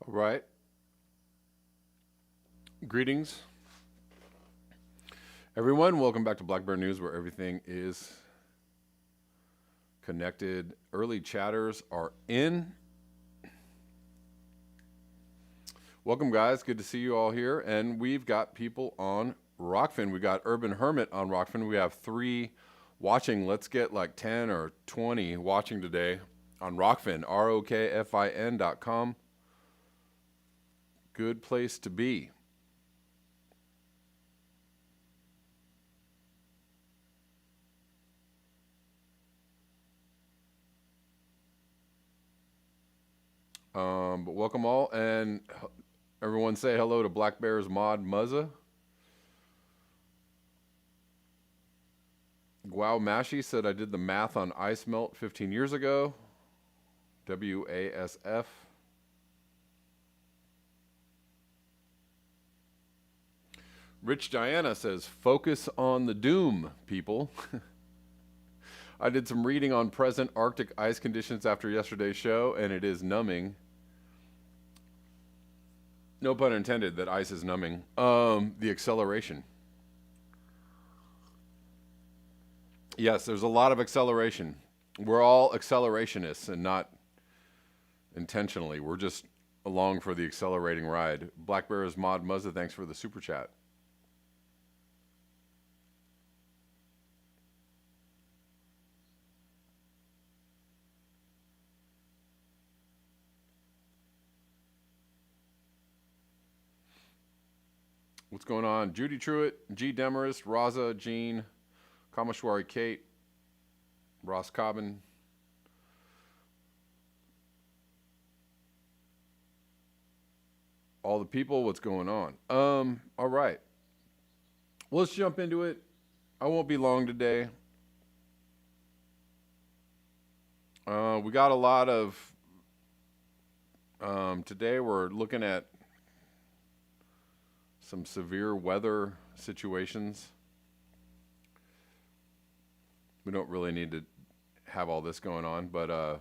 All right. Greetings, everyone. Welcome back to Black Bear News, where everything is connected. Early chatters are in. Welcome, guys. Good to see you all here. And we've got people on Rockfin. We got Urban Hermit on Rockfin. We have 3 watching. Let's get like 10 or 20 watching today on Rockfin, ROKFIN.com. Good place to be. But welcome all, and everyone say hello to Black Bear's mod Muzza. Wow Mashi said I did the math on ice melt 15 years ago. WASF. Rich Diana says focus on the doom, people. I did some reading on present Arctic ice conditions after yesterday's show, and it is numbing. No pun intended that ice is numbing. The acceleration. Yes, there's a lot of acceleration. We're all accelerationists and not intentionally. We're just along for the accelerating ride. Black Bear's mod Muzza, thanks for the super chat. What's going on? Judy Truitt, G. Demarest, Raza, Jean, Kamashwari Kate, Ross Cobbin. All the people, what's going on? All right. Well, let's jump into it. I won't be long today. We got a lot of, today we're looking at some severe weather situations. We don't really need to have all this going on, but a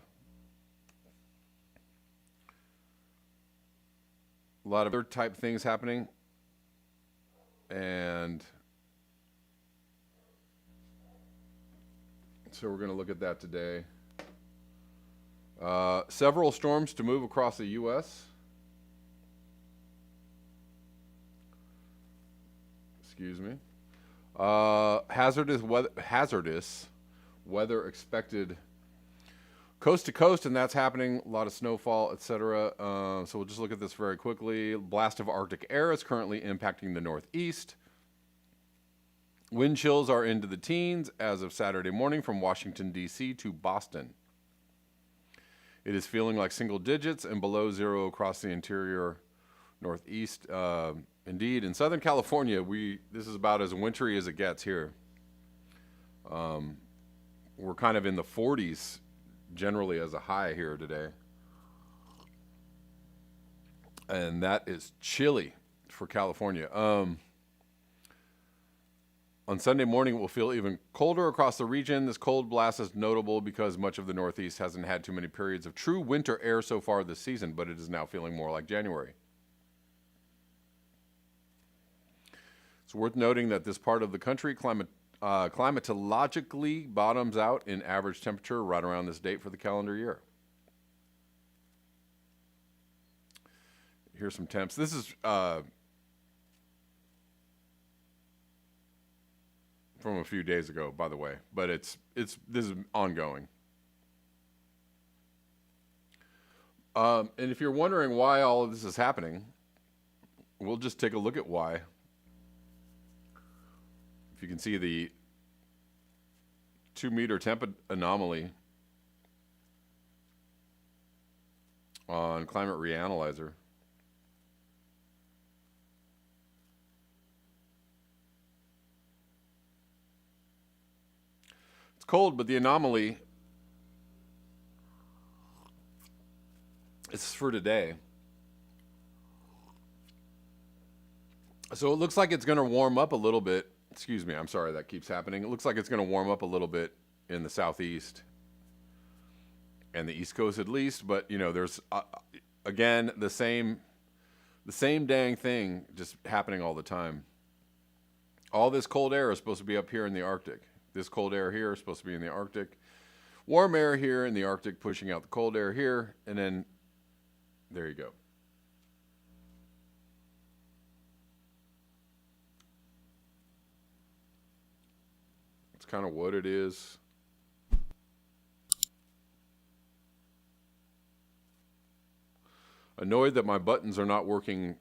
lot of other type things happening. And so we're going to look at that today. Several storms to move across the U.S. Excuse me. Hazardous weather expected coast to coast, and that's happening. A lot of snowfall, etc. So we'll just look at this very quickly. Blast of Arctic air is currently impacting the Northeast. Wind chills are into the teens as of Saturday morning from Washington, D.C. to Boston. It is feeling like single digits and below zero across the interior Northeast. Indeed, in Southern California, this is about as wintry as it gets here. We're kind of in the 40s generally as a high here today. And that is chilly for California. On Sunday morning, it will feel even colder across the region. This cold blast is notable because much of the Northeast hasn't had too many periods of true winter air so far this season, but it is now feeling more like January. It's worth noting that this part of the country climatologically bottoms out in average temperature right around this date for the calendar year. Here's some temps. This is from a few days ago, by the way, but this is ongoing. And if you're wondering why all of this is happening, we'll just take a look at why. If you can see the 2-meter temp anomaly on Climate Reanalyzer. It's cold, but the anomaly is for today. So it looks like it's going to warm up a little bit. Excuse me, I'm sorry that keeps happening. It looks like it's going to warm up a little bit in the southeast and the East Coast at least, but you know, there's again, the same dang thing just happening all the time. All this cold air is supposed to be up here in the Arctic. This cold air here is supposed to be in the Arctic. Warm air here in the Arctic pushing out the cold air here, and then there you go. It's kind of what it is. Annoyed that my buttons are not working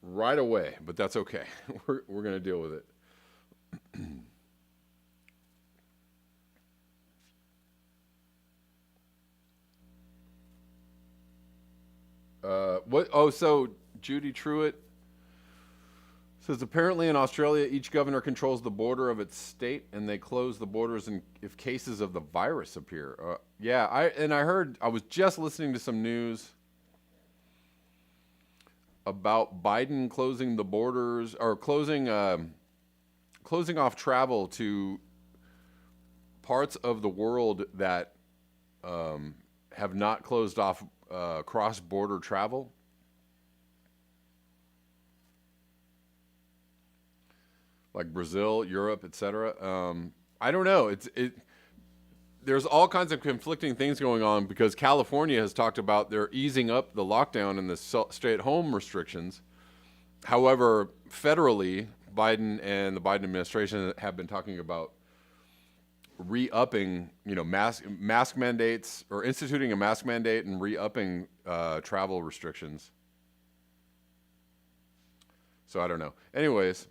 right away, but that's okay. We're going to deal with it. What? Oh, so Judy Truitt says apparently in Australia, each governor controls the border of its state, and they close the borders if cases of the virus appear. Yeah, I was just listening to some news about Biden closing the borders or closing off travel to parts of the world that have not closed off cross-border travel. Like Brazil, Europe, etc. I don't know. There's all kinds of conflicting things going on because California has talked about they're easing up the lockdown and the stay-at-home restrictions. However, federally, Biden and the Biden administration have been talking about re-upping, mask mandates or instituting a mask mandate and re-upping travel restrictions. So I don't know. Anyways.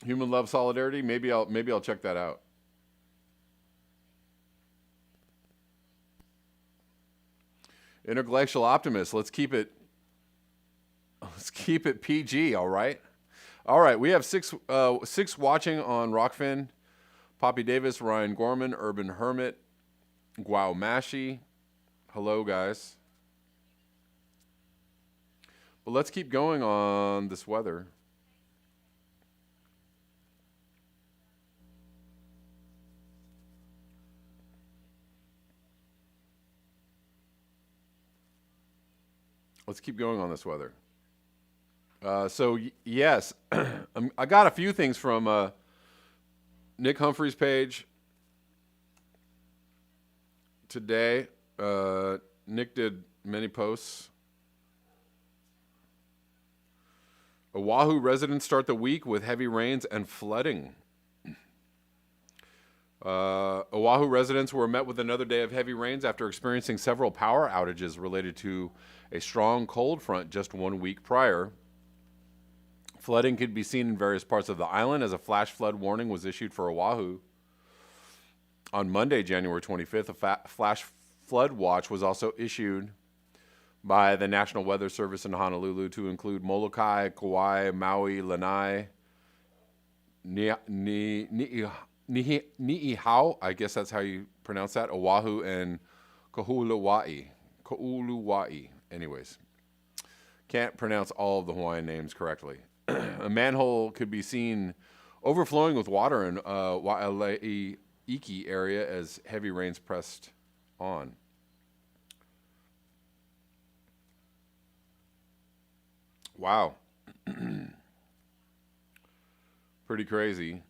Human Love Solidarity. Maybe I'll check that out. Interglacial Optimist. Let's keep it PG. All right. We have six watching on Rockfin. Poppy Davis, Ryan Gorman, Urban Hermit, Guau Mashi. Hello, guys. But let's keep going on this weather. Let's keep going on this weather. Yes, I got a few things from Nick Humphrey's page today. Nick did many posts. Oahu residents start the week with heavy rains and flooding. Oahu residents were met with another day of heavy rains after experiencing several power outages related to a strong cold front just 1 week prior. Flooding could be seen in various parts of the island as a flash flood warning was issued for Oahu. On Monday, January 25th, a flash flood watch was also issued by the National Weather Service in Honolulu to include Molokai, Kauai, Maui, Lanai, Niihau, I guess that's how you pronounce that, Oahu, and Kauluwa'i. Anyways, can't pronounce all of the Hawaiian names correctly. A manhole could be seen overflowing with water in Waialaiki area as heavy rains pressed on. Wow. Pretty crazy.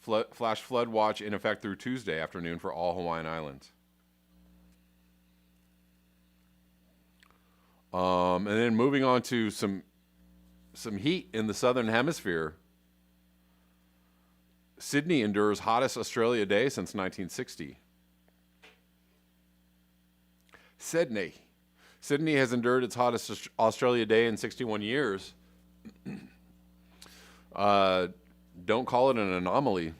Flash flood watch in effect through Tuesday afternoon for all Hawaiian Islands. And then moving on to some heat in the southern hemisphere. Sydney endures hottest Australia day since 1960. Sydney has endured its hottest Australia day in 61 years. Don't call it an anomaly,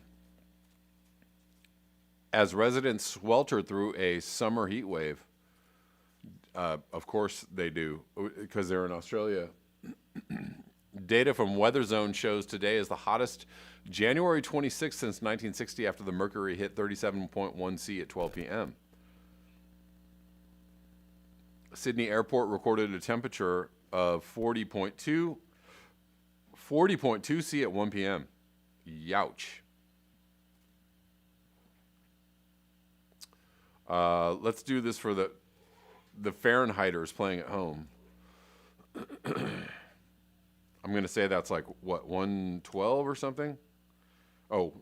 as residents swelter through a summer heat wave. Of course they do, because they're in Australia. Data from Weather Zone shows today is the hottest January 26th since 1960 after the mercury hit 37.1 C at 12 p.m. Sydney Airport recorded a temperature of 40.2 C at 1 p.m. Youch. Let's do this for the Fahrenheiters playing at home. I'm going to say that's like, what, 112 or something? Oh,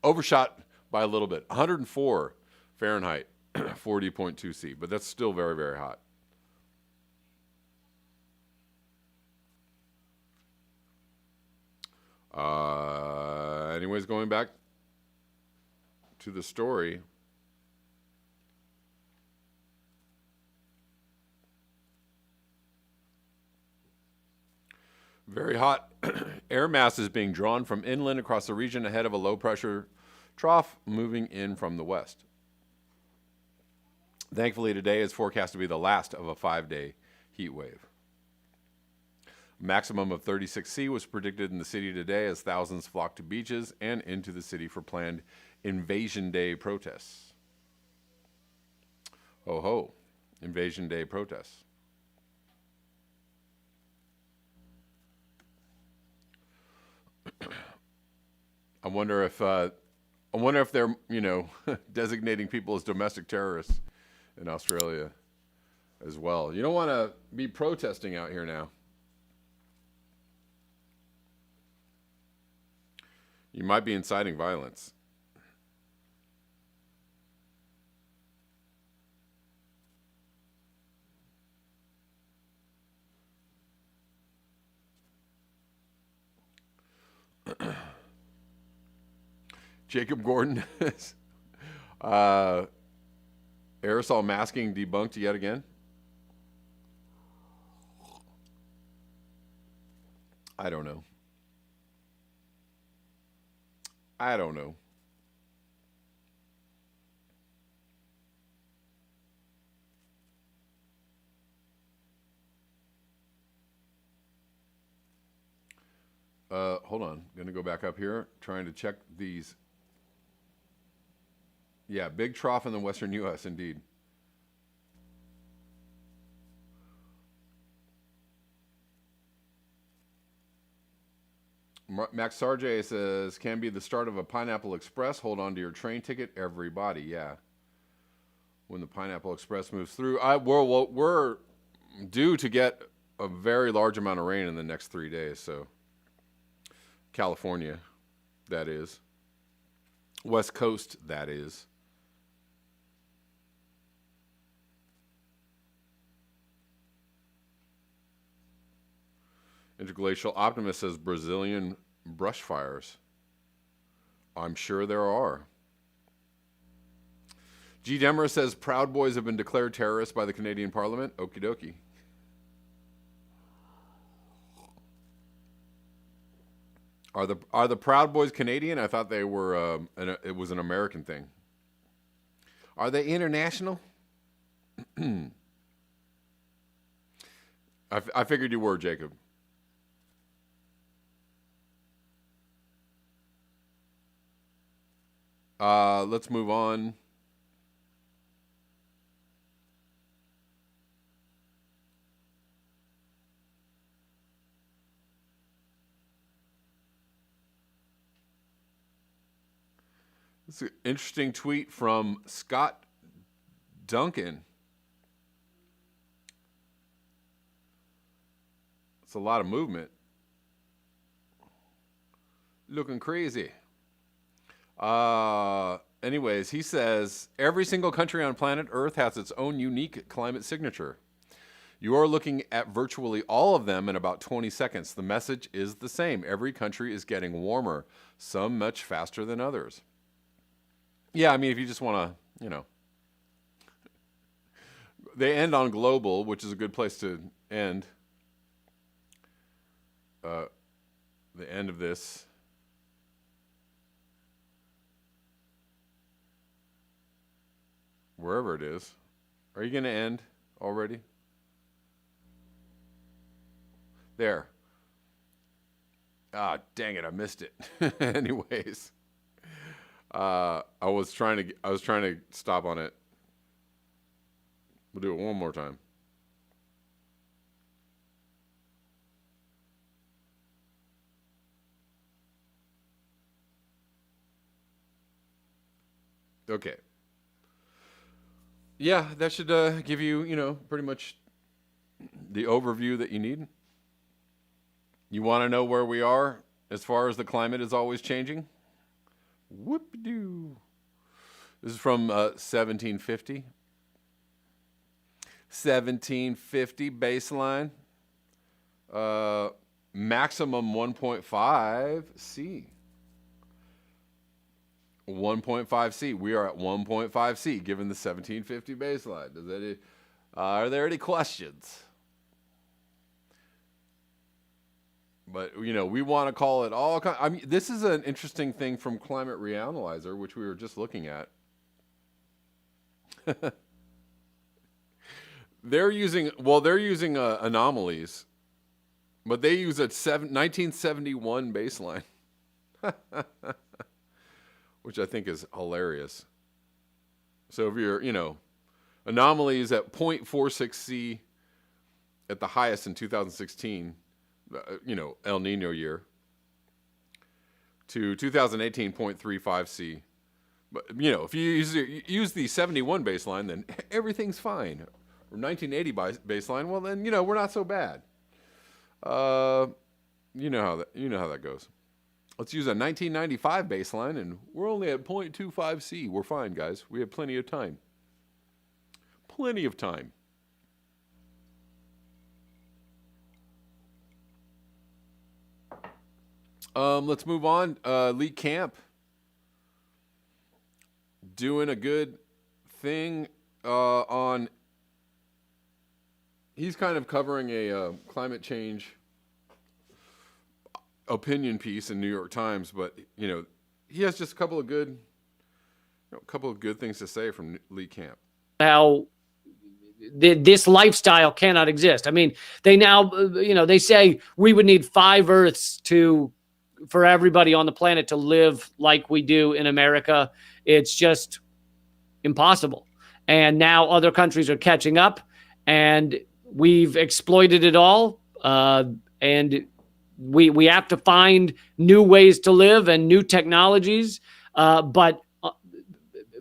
overshot by a little bit. 104 Fahrenheit, 40.2 C, but that's still very, very hot. Anyways, going back to the story. Very hot air mass is being drawn from inland across the region ahead of a low-pressure trough moving in from the west. Thankfully, today is forecast to be the last of a 5-day heat wave. A maximum of 36 C was predicted in the city today as thousands flocked to beaches and into the city for planned Invasion Day protests. Ho ho, Invasion Day protests. I wonder if they're, designating people as domestic terrorists in Australia as well. You don't want to be protesting out here now. You might be inciting violence. Jacob Gordon aerosol masking debunked yet again. I don't know. Hold on. I'm going to go back up here, trying to check these. Yeah, big trough in the western U.S., indeed. Max Sarjay says, can be the start of a Pineapple Express. Hold on to your train ticket, everybody. Yeah. When the Pineapple Express moves through. We're due to get a very large amount of rain in the next 3 days, so... California, that is. West Coast, that is. Interglacial Optimist says Brazilian brush fires. I'm sure there are. G. Demer says Proud Boys have been declared terrorists by the Canadian Parliament. Okie dokie. Are the Proud Boys Canadian? I thought they were. It was an American thing. Are they international? I figured you were, Jacob. Let's move on. This is an interesting tweet from Scott Duncan. It's a lot of movement. Looking crazy. Anyways, he says, every single country on planet Earth has its own unique climate signature. You are looking at virtually all of them in about 20 seconds. The message is the same. Every country is getting warmer, some much faster than others. Yeah, I mean, if you just want to, they end on global, which is a good place to end. The end of this. Wherever it is. Are you going to end already? There. Ah, dang it, I missed it. Anyways. I was trying to stop on it. We'll do it one more time. Okay. Yeah, that should give you, pretty much the overview that you need. You want to know where we are as far as the climate is always changing? Whoop-de-doo. This is from 1750. 1750 baseline. Maximum 1.5 C. 1.5 C. We are at 1.5 C given the 1750 baseline. Are there any questions? But, we want to call it all. I mean, this is an interesting thing from Climate Reanalyzer, which we were just looking at. They're using anomalies, but they use a 1971 baseline, which I think is hilarious. So if you're, anomalies at 0.46 C at the highest in 2016, El Nino year, to 2018, 0.35 C. But, if you use the 71 baseline, then everything's fine. Or 1980 baseline, well, then, we're not so bad. You know how that goes. Let's use a 1995 baseline, and we're only at 0.25 C. We're fine, guys. We have plenty of time. Plenty of time. Let's move on. Lee Camp doing a good thing on. He's kind of covering a climate change opinion piece in New York Times, but he has just a couple of good things to say from Lee Camp. How this lifestyle cannot exist. I mean, they now, they say we would need 5 Earths for everybody on the planet to live like we do in America. It's just impossible. And now other countries are catching up, and we've exploited it all. And we have to find new ways to live and new technologies. But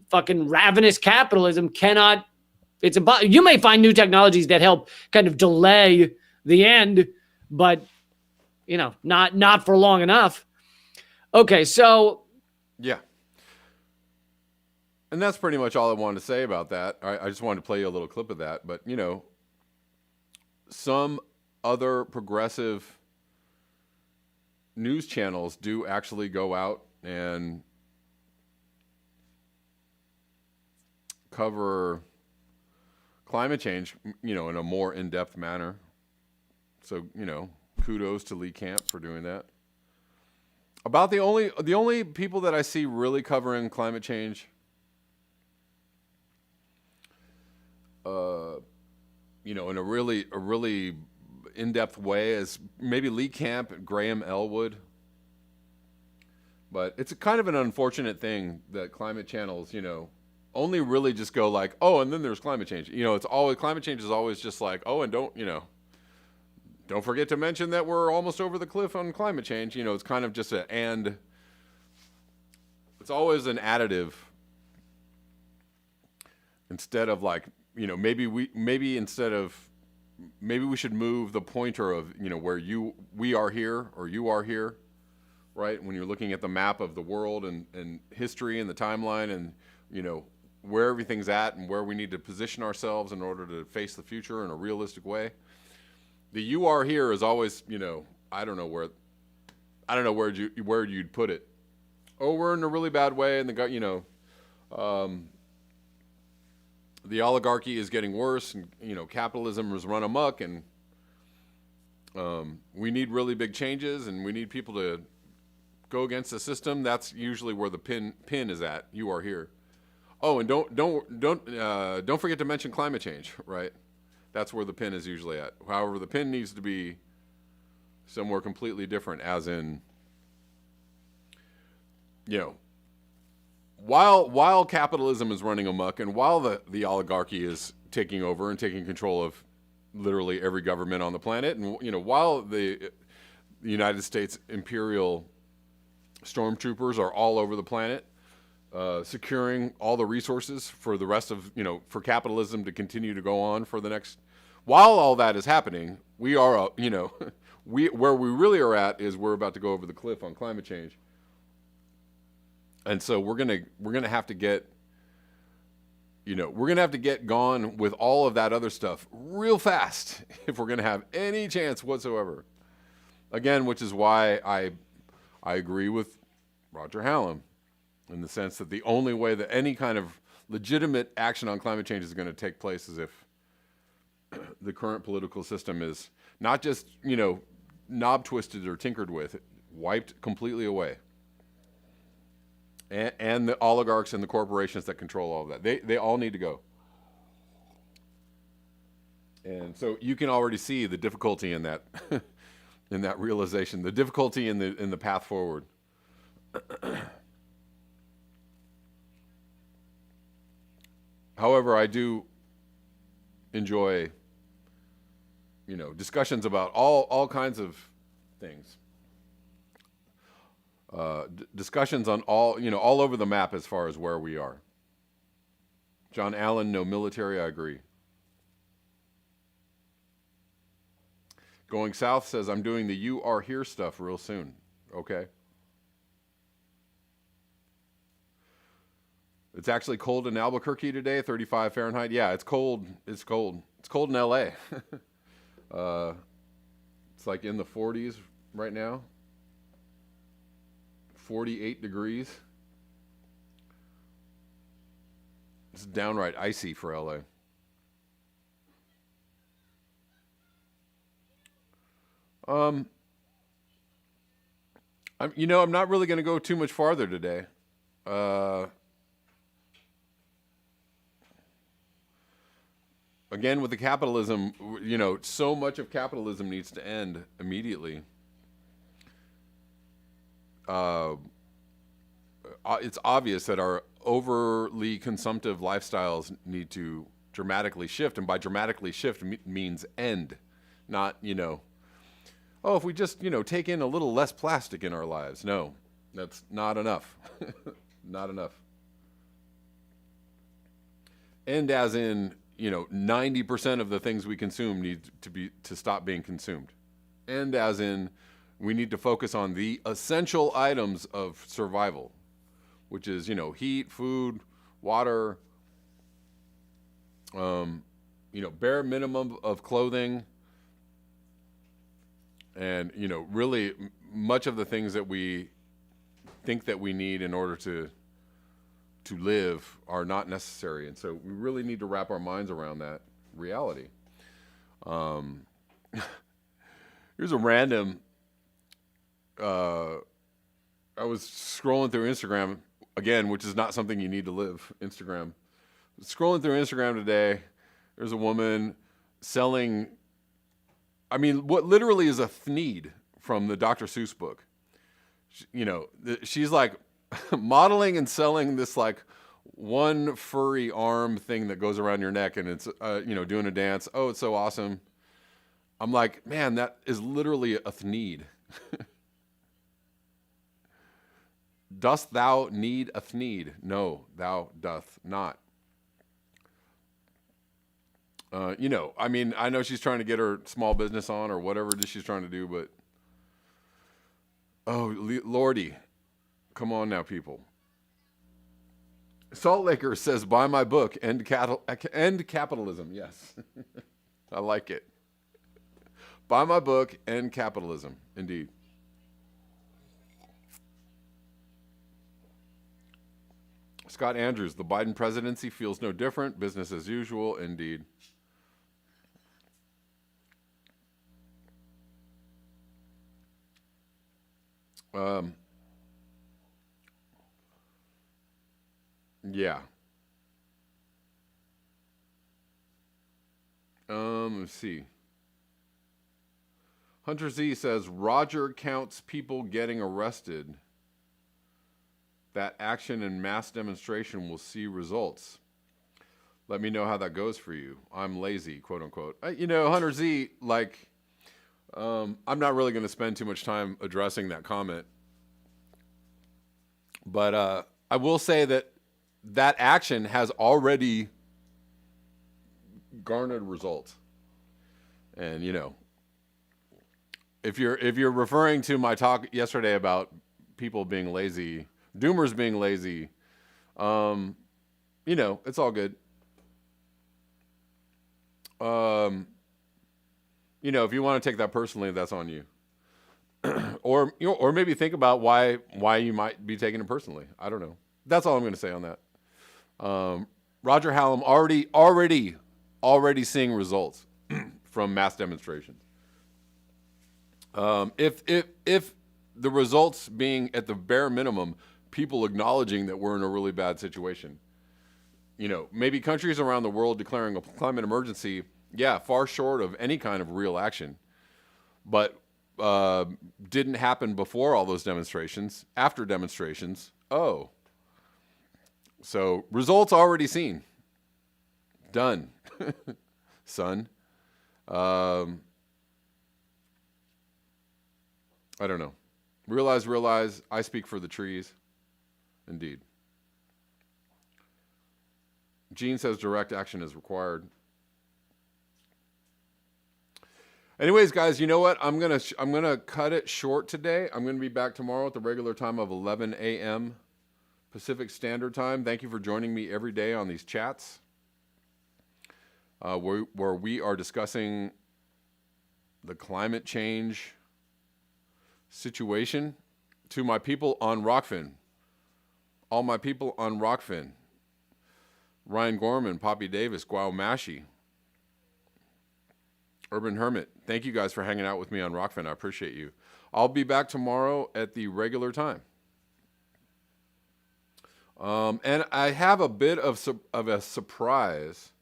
fucking ravenous capitalism cannot. You may find new technologies that help kind of delay the end, but not for long enough. Okay, so yeah, and that's pretty much all I wanted to say about that. I just wanted to play you a little clip of that, but some other progressive news channels do actually go out and cover climate change, in a more in-depth manner. So, kudos to Lee Camp for doing that. About the only people that I see really covering climate change, in a really in-depth way, is maybe Lee Camp and Graham Elwood. But it's kind of an unfortunate thing that climate channels, only really just go like, oh, and then there's climate change. It's always, climate change is always just like, oh, and don't forget to mention that we're almost over the cliff on climate change. It's kind of just it's always an additive instead of like, maybe we should move the pointer of, where we are here or you are here, right? When you're looking at the map of the world and history and the timeline and, where everything's at and where we need to position ourselves in order to face the future in a realistic way. The you are here is always, I don't know where you'd put it. Oh, we're in a really bad way, and the oligarchy is getting worse, and capitalism has run amok, and we need really big changes, and we need people to go against the system. That's usually where the pin is at. You are here. Oh, and don't forget to mention climate change, right? That's where the pin is usually at. However, the pin needs to be somewhere completely different, as in, while capitalism is running amok and while the oligarchy is taking over and taking control of literally every government on the planet, and while the United States imperial stormtroopers are all over the planet, securing all the resources for the rest of, for capitalism to continue to go on for the next. While all that is happening, we are, where we really are at is we're about to go over the cliff on climate change, and so we're gonna have to get, we're gonna have to get gone with all of that other stuff real fast if we're gonna have any chance whatsoever. Again, which is why I agree with Roger Hallam in the sense that the only way that any kind of legitimate action on climate change is going to take place is if the current political system is not just, knob twisted or tinkered with, wiped completely away. And the oligarchs and the corporations that control all of that, they all need to go. And so you can already see the difficulty in that, in that realization, the difficulty in the path forward. However, I do enjoy, discussions about all kinds of things. Discussions on all over the map as far as where we are. John Allen, no military, I agree. Going South says, I'm doing the You Are Here stuff real soon. Okay. It's actually cold in Albuquerque today, 35 Fahrenheit. Yeah, it's cold. It's cold. It's cold in LA. It's like in the 40s right now. 48 degrees. It's downright icy for LA. I'm not really going to go too much farther today. Again, with the capitalism, so much of capitalism needs to end immediately. It's obvious that our overly consumptive lifestyles need to dramatically shift. And by dramatically shift means end, not, if we just, take in a little less plastic in our lives. No, that's not enough. Not enough. End as in, 90% of the things we consume need to stop being consumed. And as in, we need to focus on the essential items of survival, which is, heat, food, water, bare minimum of clothing, and, really much of the things that we think that we need in order to live are not necessary. And so we really need to wrap our minds around that reality. Here's a random, I was scrolling through Instagram again, which is not something you need to live, Instagram. Scrolling through Instagram today, there's a woman selling, what literally is a thneed from the Dr. Seuss book. She's like modeling and selling this like one furry arm thing that goes around your neck, and it's doing a dance. Oh, it's so awesome. I'm like, man, that is literally a thneed. Dost thou need a thneed? No, thou doth not. I know she's trying to get her small business on or whatever it is she's trying to do, but oh, Lordy, come on now, people. Salt Laker says, buy my book, End Capitalism. Yes, I like it. Buy my book, End Capitalism. Indeed. Scott Andrews, the Biden presidency feels no different. Business as usual. Indeed. Yeah. Let's see. Hunter Z says, Roger counts people getting arrested. That action and mass demonstration will see results. Let me know how that goes for you. I'm lazy, quote unquote. Hunter Z, I'm not really going to spend too much time addressing that comment. But I will say that that action has already garnered results. And if you're referring to my talk yesterday about people being lazy, doomers being lazy, it's all good. If you want to take that personally, that's on you. or maybe think about why you might be taking it personally. I don't know. That's all I'm going to say on that. Roger Hallam already seeing results from mass demonstrations. If the results being at the bare minimum, people acknowledging that we're in a really bad situation. Maybe countries around the world declaring a climate emergency, far short of any kind of real action, but didn't happen before all those demonstrations. After demonstrations, so results already seen. Done, son. I don't know. Realize, I speak for the trees. Indeed. Gene says direct action is required. Anyways, guys, you know what? I'm gonna cut it short today. I'm gonna be back tomorrow at the regular time of 11 a.m. Pacific Standard Time. Thank you for joining me every day on these chats, where we are discussing the climate change situation. To my people on Rockfin, all my people on Rockfin, Ryan Gorman, Poppy Davis, Guau Mashi, Urban Hermit, thank you guys for hanging out with me on Rockfin. I appreciate you. I'll be back tomorrow at the regular time. And I have a bit of a surprise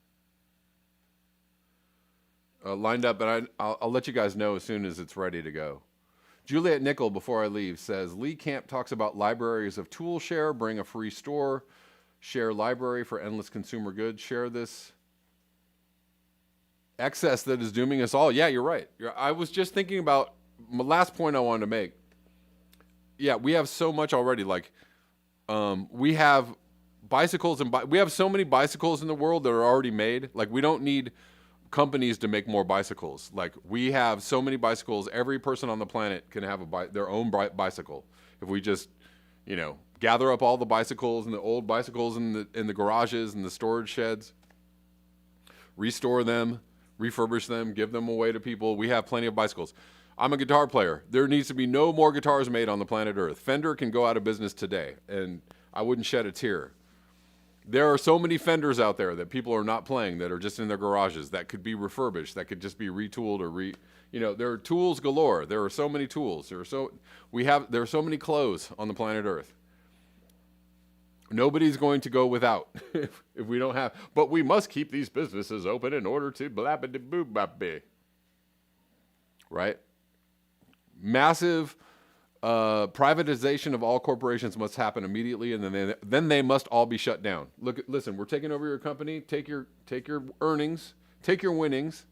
lined up, but I'll let you guys know as soon as it's ready to go. Juliet Nickel, before I leave, says, Lee Camp talks about libraries of tool share, bring a free store, share library for endless consumer goods, share this excess that is dooming us all. Yeah, you're right. I was just thinking about my last point I wanted to make. Yeah, we have so much already. Like, we have bicycles and we have so many bicycles in the world that are already made. Like, we don't need companies to make more bicycles. Like, we have so many bicycles. Every person on the planet can have their own bicycle. If we just, gather up all the bicycles and the old bicycles in the garages and the storage sheds, restore them, refurbish them, give them away to people. We have plenty of bicycles. I'm a guitar player. There needs to be no more guitars made on the planet Earth. Fender can go out of business today, and I wouldn't shed a tear. There are so many Fenders out there that people are not playing, that are just in their garages, that could be refurbished, that could just be retooled or there are tools galore. There are so many tools. There are so many clothes on the planet Earth. Nobody's going to go without if we don't have, but we must keep these businesses open in order to blah blah blah blah blah. Right? Massive privatization of all corporations must happen immediately, and then they must all be shut down. Listen, we're taking over your company. Take your earnings, take your winnings.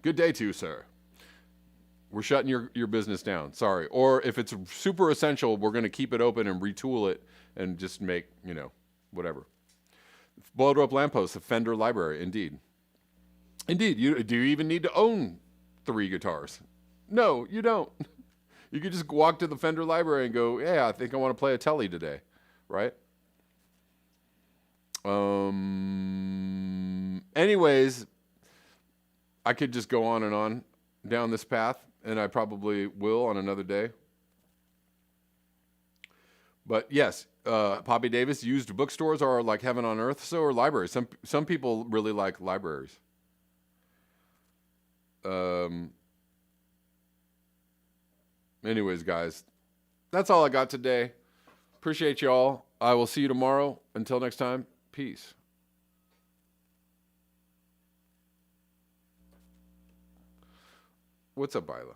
Good day to you, sir. We're shutting your business down. Sorry. Or if it's super essential, we're going to keep it open and retool it and just make, whatever. Boiled Rope Lamppost, a Fender library, indeed. Indeed. Do you even need to own 3 guitars? No, you don't. You could just walk to the Fender library and go, yeah, I think I want to play a Telly today, right? Anyways, I could just go on and on down this path, and I probably will on another day. But yes, Poppy Davis, used bookstores are like heaven on earth. So are libraries. Some people really like libraries. Anyways, guys, that's all I got today. Appreciate y'all. I will see you tomorrow. Until next time, peace. What's up, Isla?